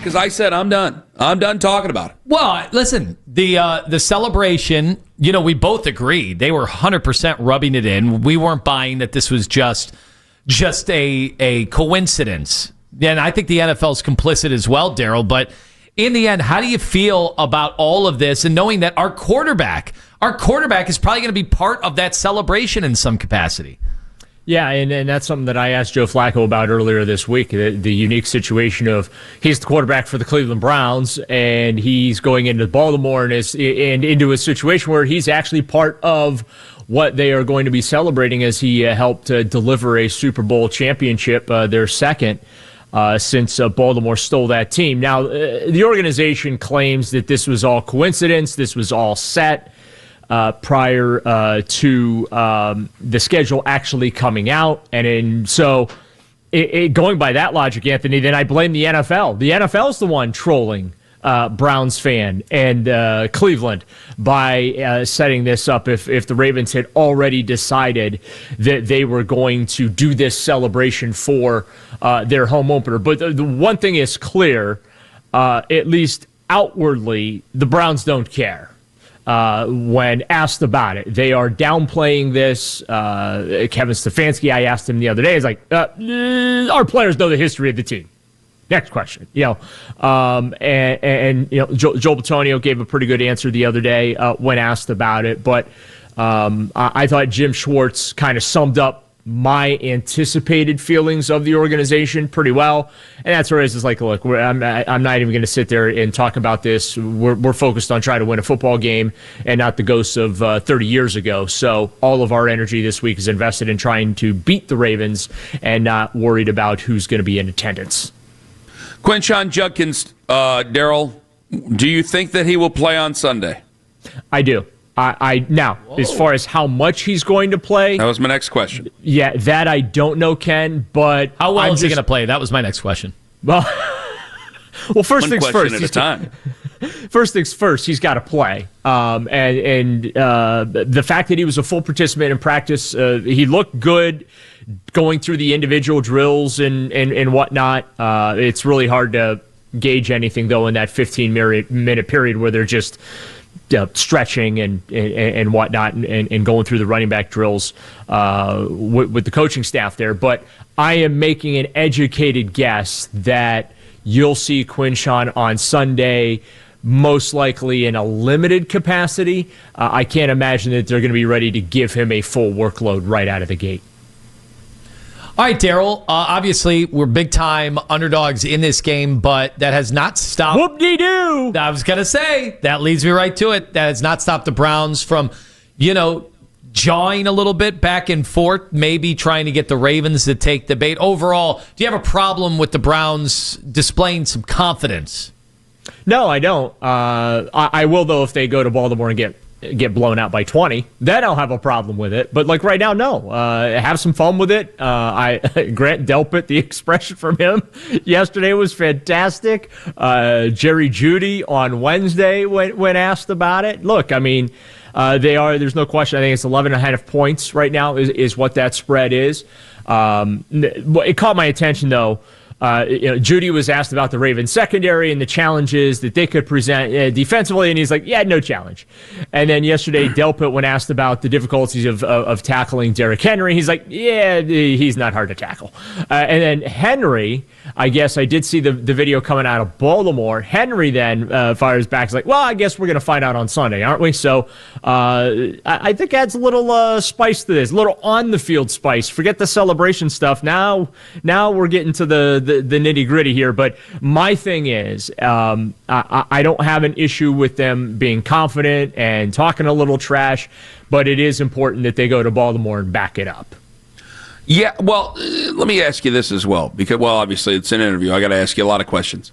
because I said I'm done. I'm done talking about it. Well, listen, the celebration, we both agreed. They were 100% rubbing it in. We weren't buying that this was just a coincidence. And I think the NFL's complicit as well, Daryl. But in the end, how do you feel about all of this and knowing that our quarterback is probably going to be part of that celebration in some capacity? Yeah, and that's something that I asked Joe Flacco about earlier this week, the unique situation of he's the quarterback for the Cleveland Browns, and he's going into Baltimore and into a situation where he's actually part of what they are going to be celebrating as he helped deliver a Super Bowl championship, their second, since Baltimore stole that team. Now, the organization claims that this was all coincidence, this was all set prior to the schedule actually coming out. So going by that logic, Anthony, then I blame the NFL. The NFL is the one trolling Browns fan and Cleveland by setting this up if the Ravens had already decided that they were going to do this celebration for their home opener. But the one thing is clear, at least outwardly, the Browns don't care. When asked about it, they are downplaying this. Kevin Stefanski, I asked him the other day, is like, our players know the history of the team. Next question. Joel Bitonio gave a pretty good answer the other day when asked about it, but I thought Jim Schwartz kind of summed up my anticipated feelings of the organization pretty well, and that's where it's just like, look, I'm not even going to sit there and talk about this. We're focused on trying to win a football game and not the ghosts of 30 years ago. So all of our energy this week is invested in trying to beat the Ravens and not worried about who's going to be in attendance. Quinshon Judkins, Daryl, do you think that he will play on Sunday? I do. Now, as far as how much he's going to play... That was my next question. Yeah, that I don't know, Ken, but... How well is he going to play? That was my next question. Well, first things first. At a time. First things first, he's got to play. And the fact that he was a full participant in practice, he looked good going through the individual drills and whatnot. It's really hard to gauge anything, though, in that 15-minute period where they're just... stretching and whatnot and going through the running back drills with the coaching staff there. But I am making an educated guess that you'll see Quinshon on Sunday, most likely in a limited capacity. I can't imagine that they're going to be ready to give him a full workload right out of the gate. All right, Daryl, obviously we're big-time underdogs in this game, but that has not stopped... Whoop-de-doo! I was going to say, that leads me right to it. That has not stopped the Browns from, jawing a little bit back and forth, maybe trying to get the Ravens to take the bait. Overall, do you have a problem with the Browns displaying some confidence? No, I don't. I will, though, if they go to Baltimore and get blown out by 20, then I'll have a problem with it. But like right now, no. Have some fun with it. Grant Delpit, the expression from him yesterday was fantastic. Jerry Jeudy on Wednesday when asked about it. Look, I mean, there's no question. I think it's 11.5 points right now is what that spread is. It caught my attention, though. Jeudy was asked about the Ravens secondary and the challenges that they could present defensively, and he's like, yeah, no challenge. And then yesterday, Delpit, when asked about the difficulties of tackling Derrick Henry, he's like, yeah, he's not hard to tackle. And then Henry, I guess I did see the video coming out of Baltimore. Henry then fires back. He's like, well, I guess we're going to find out on Sunday, aren't we? So I think adds a little spice to this, a little on-the-field spice. Forget the celebration stuff. Now we're getting to the nitty-gritty here, but my thing is I don't have an issue with them being confident and talking a little trash, but it is important that they go to Baltimore and back it up. Yeah, well, let me ask you this as well, because, obviously it's an interview. I got to ask you a lot of questions.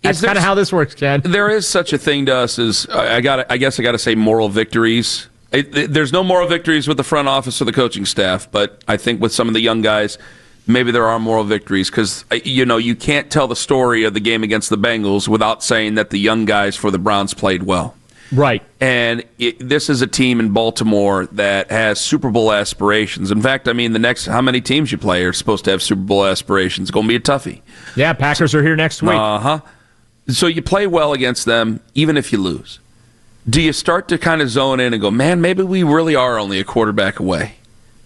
That's kind of how this works, Ken. There is such a thing to us as, I guess I got to say, moral victories. There's no moral victories with the front office or the coaching staff, but I think with some of the young guys, maybe there are moral victories because, you can't tell the story of the game against the Bengals without saying that the young guys for the Browns played well. Right. And this is a team in Baltimore that has Super Bowl aspirations. In fact, I mean, the next, how many teams you play are supposed to have Super Bowl aspirations? It's going to be a toughie. Yeah, Packers are here next week. So you play well against them, even if you lose. Do you start to kind of zone in and go, man, maybe we really are only a quarterback away?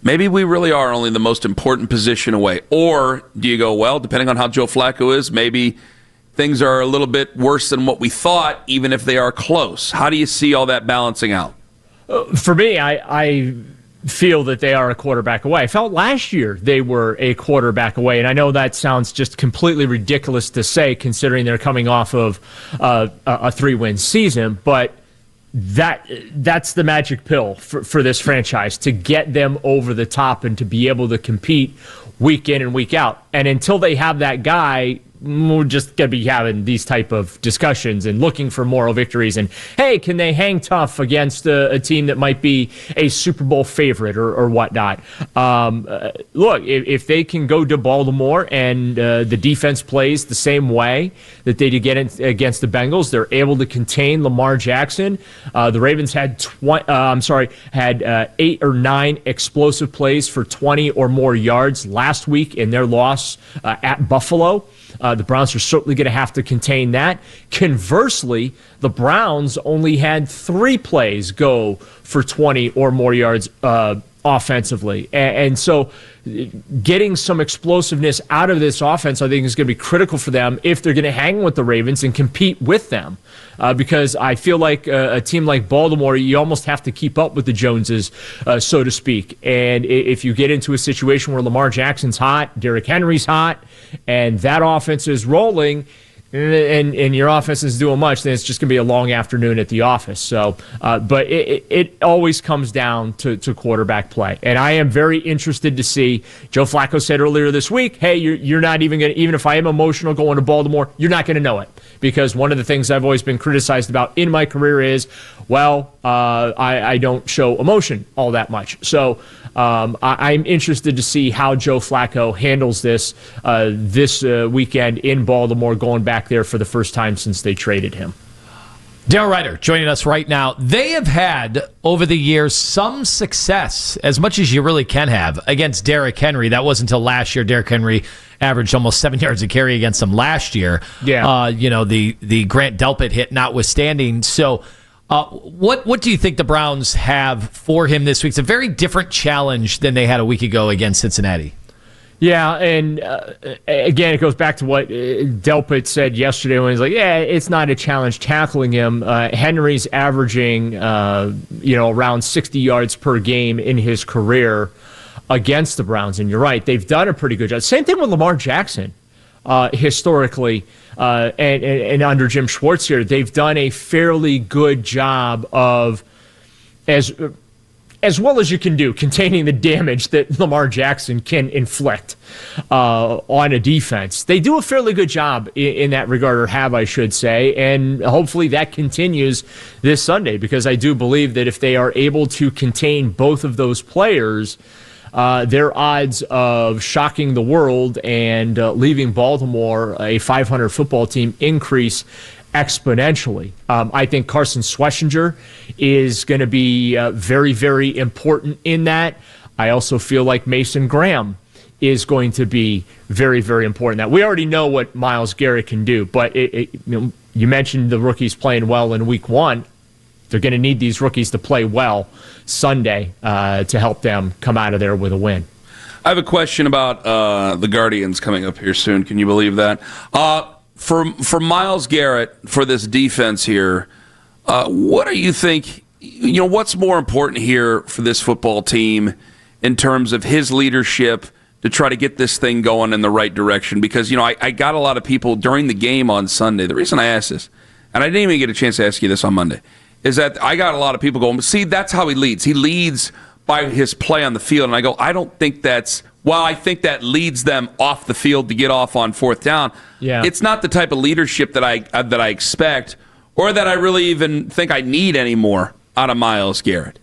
Maybe we really are only the most important position away. Or do you go, well, depending on how Joe Flacco is, maybe things are a little bit worse than what we thought, even if they are close. How do you see all that balancing out? For me, I feel that they are a quarterback away. I felt last year they were a quarterback away, and I know that sounds just completely ridiculous to say considering they're coming off of a 3-win season, but that's the magic pill for this franchise, to get them over the top and to be able to compete week in and week out. And until they have that guy, we're just going to be having these type of discussions and looking for moral victories. And, hey, can they hang tough against a team that might be a Super Bowl favorite or whatnot? Look, if they can go to Baltimore and the defense plays the same way that they did against the Bengals, they're able to contain Lamar Jackson. The Ravens had 8 or 9 explosive plays for 20 or more yards last week in their loss at Buffalo. The Browns are certainly going to have to contain that. Conversely, the Browns only had 3 plays go for 20 or more yards offensively. And so getting some explosiveness out of this offense, I think, is going to be critical for them if they're going to hang with the Ravens and compete with them. Because I feel like a team like Baltimore, you almost have to keep up with the Joneses, so to speak. And if you get into a situation where Lamar Jackson's hot, Derrick Henry's hot, and that offense is rolling, and your offense is doing much, then it's just going to be a long afternoon at the office. So, but it always comes down to quarterback play. And I am very interested to see. Joe Flacco said earlier this week, hey, you're not even going to, even if I am emotional going to Baltimore, you're not going to know it. Because one of the things I've always been criticized about in my career is, I don't show emotion all that much. So I'm interested to see how Joe Flacco handles this weekend in Baltimore, going back there for the first time since they traded him. Daryl Ruiter joining us right now. They have had, over the years, some success, as much as you really can have, against Derrick Henry. That wasn't until last year. Derrick Henry averaged almost 7 yards a carry against them last year. Yeah. The Grant Delpit hit notwithstanding. So what do you think the Browns have for him this week? It's a very different challenge than they had a week ago against Cincinnati. Yeah, and again, it goes back to what Delpit said yesterday when he's like, yeah, it's not a challenge tackling him. Henry's averaging, around 60 yards per game in his career against the Browns. And you're right, they've done a pretty good job. Same thing with Lamar Jackson, historically, and under Jim Schwartz here. They've done a fairly good job of, as well as you can do, containing the damage that Lamar Jackson can inflict on a defense. They do a fairly good job in that regard, or have, I should say, and hopefully that continues this Sunday, because I do believe that if they are able to contain both of those players, their odds of shocking the world and leaving Baltimore a 500 football team increase exponentially. I think Carson Schlesinger is going to be very, very important in that. I also feel like Mason Graham is going to be very, very important. That we already know what Myles Garrett can do, but you mentioned the rookies playing well in week 1. They're going to need these rookies to play well Sunday to help them come out of there with a win. I have a question about the Guardians coming up here soon. Can you believe that? For Myles Garrett, for this defense here, what do you think? What's more important here for this football team in terms of his leadership to try to get this thing going in the right direction? Because I got a lot of people during the game on Sunday. The reason I asked this, and I didn't even get a chance to ask you this on Monday, is that I got a lot of people going, see, that's how he leads. He leads by his play on the field, and I go, I don't think that's. Well, I think that leads them off the field to get off on 4th down. Yeah. It's not the type of leadership that I expect, or that I really even think I need anymore out of Myles Garrett.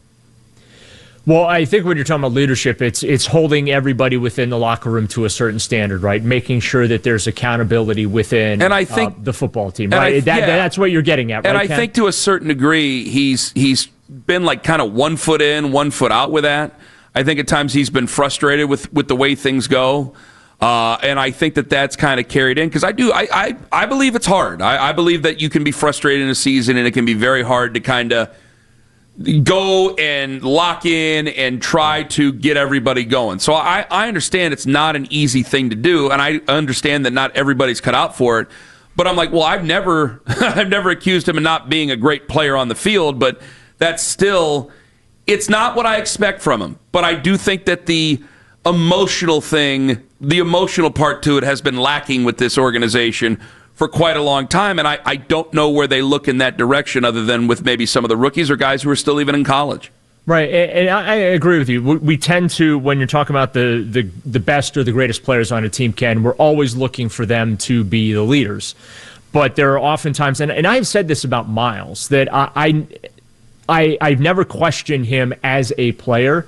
Well, I think when you're talking about leadership, it's holding everybody within the locker room to a certain standard, right? Making sure that there's accountability within and I think, the football team, right? That's what you're getting at, right? And I think to a certain degree, he's been like kind of 1 foot in, 1 foot out with that. I think at times he's been frustrated with the way things go. And I think that's kind of carried in because I believe it's hard. I believe that you can be frustrated in a season and it can be very hard to kind of go and lock in and try to get everybody going. So I understand it's not an easy thing to do, and I understand that not everybody's cut out for it. But I'm like, well, I've never accused him of not being a great player on the field, but that's still, it's not what I expect from him. But I do think that the emotional part to it has been lacking with this organization for quite a long time, and I don't know where they look in that direction other than with maybe some of the rookies or guys who are still even in college. Right, and I agree with you. We tend to, when you're talking about the best or the greatest players on a team, Ken, we're always looking for them to be the leaders. But there are often times, and I've said this about Miles, that I've never questioned him as a player,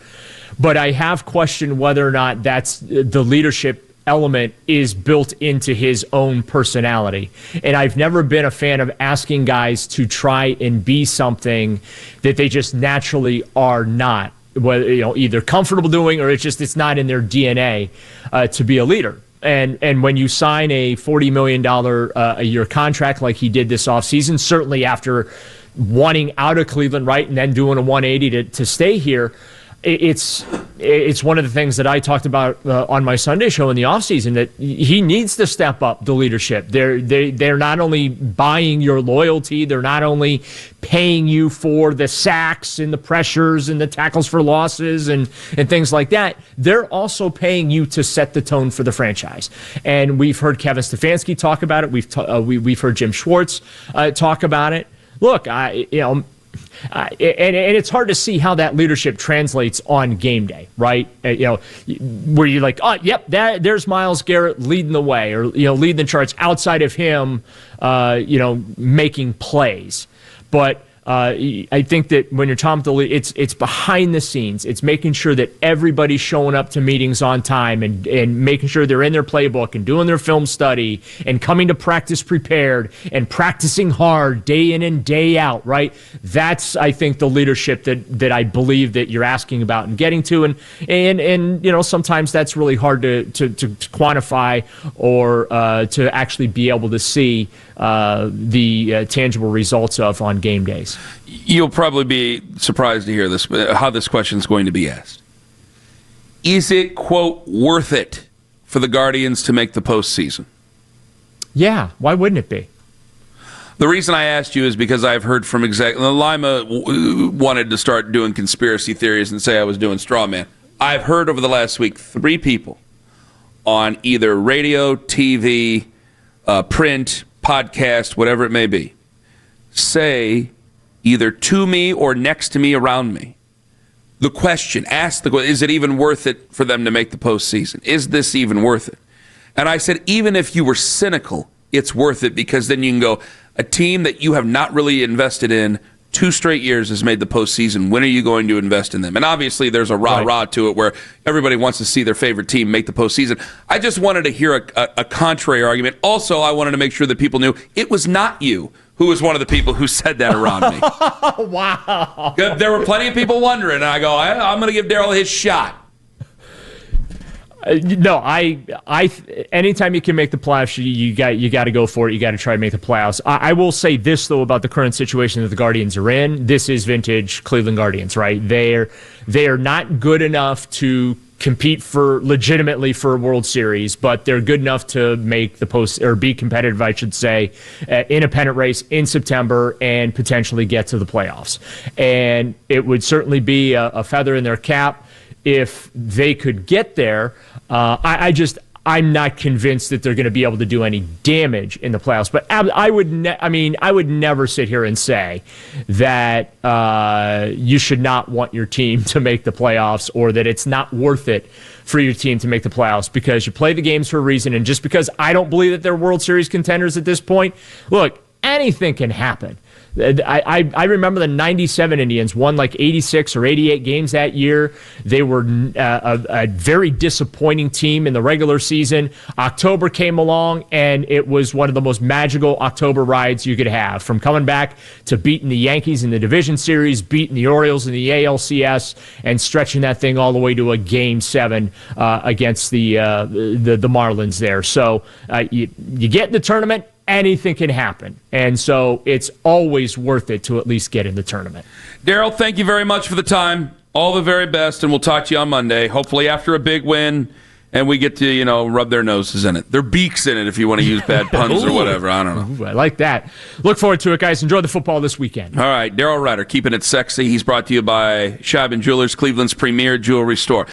but I have questioned whether or not that's the leadership element is built into his own personality. And I've never been a fan of asking guys to try and be something that they just naturally are not, whether either comfortable doing or it's not in their DNA to be a leader. And when you sign a $40 million a year contract like he did this offseason, certainly after wanting out of Cleveland, right, and then doing a 180 to stay here, it's one of the things that I talked about on my Sunday show in the offseason, that he needs to step up the leadership. They're not only buying your loyalty, they're not only paying you for the sacks and the pressures and the tackles for losses and things like that. They're also paying you to set the tone for the franchise. And we've heard Kevin Stefanski talk about it. We've heard Jim Schwartz talk about it. Look, and it's hard to see how that leadership translates on game day, right? Where you're like, oh, yep, there's Myles Garrett leading the way, or leading the charge outside of him, making plays. But I think that when you're talking about the lead, it's behind the scenes. It's making sure that everybody's showing up to meetings on time and making sure they're in their playbook and doing their film study and coming to practice prepared and practicing hard day in and day out, right? That's, I think, the leadership that I believe that you're asking about and getting to. And sometimes that's really hard to quantify or to actually be able to see the tangible results of on game days. You'll probably be surprised to hear this, how this question is going to be asked. Is it, quote, worth it for the Guardians to make the postseason? Yeah, why wouldn't it be? The reason I asked you is because I've heard from Lima wanted to start doing conspiracy theories and say I was doing straw man. I've heard over the last week 3 people on either radio, TV, print, podcast, whatever it may be, say either to me or next to me, around me, ask the question, is it even worth it for them to make the postseason? Is this even worth it? And I said, even if you were cynical, it's worth it, because then you can go, a team that you have not really invested in 2 straight years has made the postseason. When are you going to invest in them? And obviously there's a rah-rah to it where everybody wants to see their favorite team make the postseason. I just wanted to hear a contrary argument. Also, I wanted to make sure that people knew it was not you who was one of the people who said that around me. Wow. There were plenty of people wondering, and I go, I'm going to give Daryl his shot. No, anytime you can make the playoffs, you got to go for it. You got to try to make the playoffs. I will say this, though, about the current situation that the Guardians are in. This is vintage Cleveland Guardians, right? They are not good enough to compete legitimately for a World Series, but they're good enough to make the post, or be competitive, I should say, in a pennant race in September and potentially get to the playoffs. And it would certainly be a feather in their cap if they could get there. I'm not convinced that they're going to be able to do any damage in the playoffs. But I would never sit here and say that you should not want your team to make the playoffs, or that it's not worth it for your team to make the playoffs, because you play the games for a reason. And just because I don't believe that they're World Series contenders at this point, look, anything can happen. I remember the 97 Indians won like 86 or 88 games that year. They were a very disappointing team in the regular season. October came along, and it was one of the most magical October rides you could have, from coming back to beating the Yankees in the division series, beating the Orioles in the ALCS, and stretching that thing all the way to a Game 7 against the Marlins there. So you get in the tournament, anything can happen. And so it's always worth it to at least get in the tournament. Daryl, thank you very much for the time. All the very best, and we'll talk to you on Monday, hopefully after a big win, and we get to, rub their noses in it. Their beaks in it, if you want to use bad puns or whatever. I don't know. Ooh, I like that. Look forward to it, guys. Enjoy the football this weekend. All right, Daryl Ruiter, keeping it sexy. He's brought to you by Scheib & Jewelers, Cleveland's premier jewelry store.